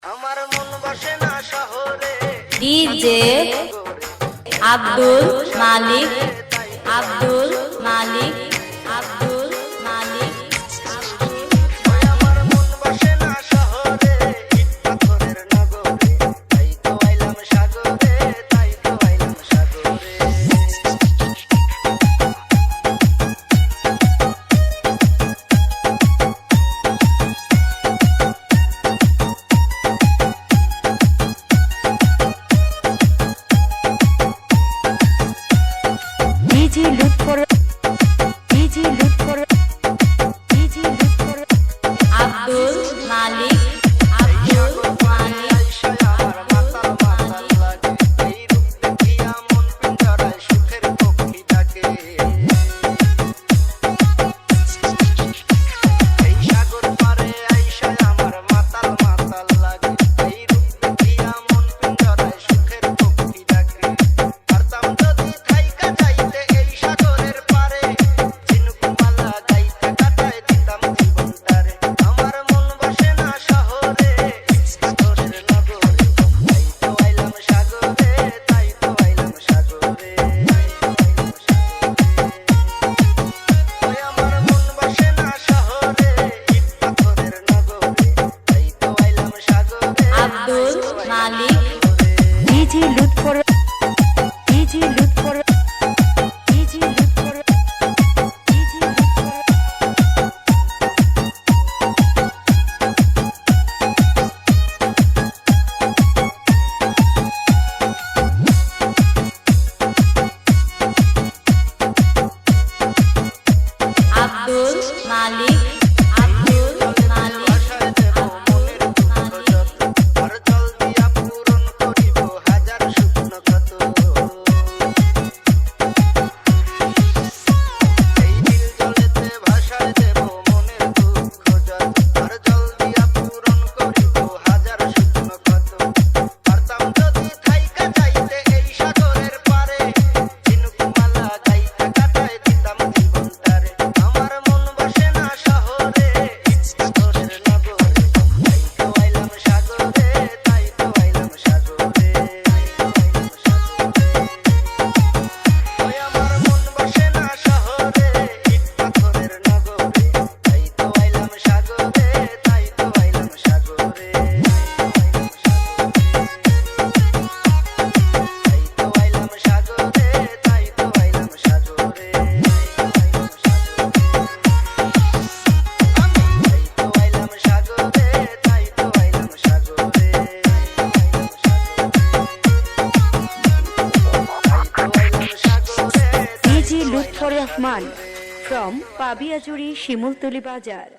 আমার মন বসে না শহরে ডিজে আব্দুল মালিক আব্দুল মালিক আব্দুল মালিক ওই আমার মন বসে না শহরে ইট পাথরের নগরে তাই তো আইলাম সাগরে তাই তো আইলাম সাগরে আব্দুল মালিক আব্দুল মালিক আইসায় আমার মাতাল মাতাল লাগে এই রূপ দেখিয়া মন পিঞ্জরায় সুখের পক্ষী ডাকে এই সাগর পারে আইসায় আমার মাতাল মাতাল লাগে এই রূপ দেখিয়া মন পিঞ্জরায় সুখের পক্ষী ডাকে পারতাম যদি থাইকা যাইতে এই সাগরের পারে ঝিনুকমালা গাইতে কাটায় দিতাম জীবনটারে আমার মন বসে না শহরে পাথরের নগরে তাই তো আইলাম সাগরে তাই তো আইলাম সাগরে ওই আমার মন বসে না শহরে ইট পাথরের নগরে তাই তো আইলাম সাগরে Abdul Malik DJ Lutfor DJ Lutfor DJ Lutfor DJ Lutfor Abdul Malik Abdul Malik ভাষায় দেব মনের দুঃখ যত আর জল দিয়া পূরণ করিব হাজার শুকনো ক্ষত এই নীল জলেতে ভাষায় দেব মনের দুঃখ যত আর জল দিয়া পূরণ করিব হাজার শুকনো ক্ষত পারতাম যদি থাইকা যাইতে এই সাগরের পারে ঝিনুকমালা গাইতে কাটায় দিতাম জীবনটারে আমার মন বসে না শহরে ইট পাথরের নগরে তাই তো আইলাম সাগরে তাই তো আইলাম সাগরে ওই আমার মন বসে না শহরে ইট পাথরের নগরে তাই তো আইলাম সাগরে তাই তো আইলাম সাগরে তাই তো আইলাম সাগরে তাই তো আইলাম সাগরে ডিজি লুৎফর রহমান ফ্রম পাবিয়াজুড়ি শিমুলতলি বাজার।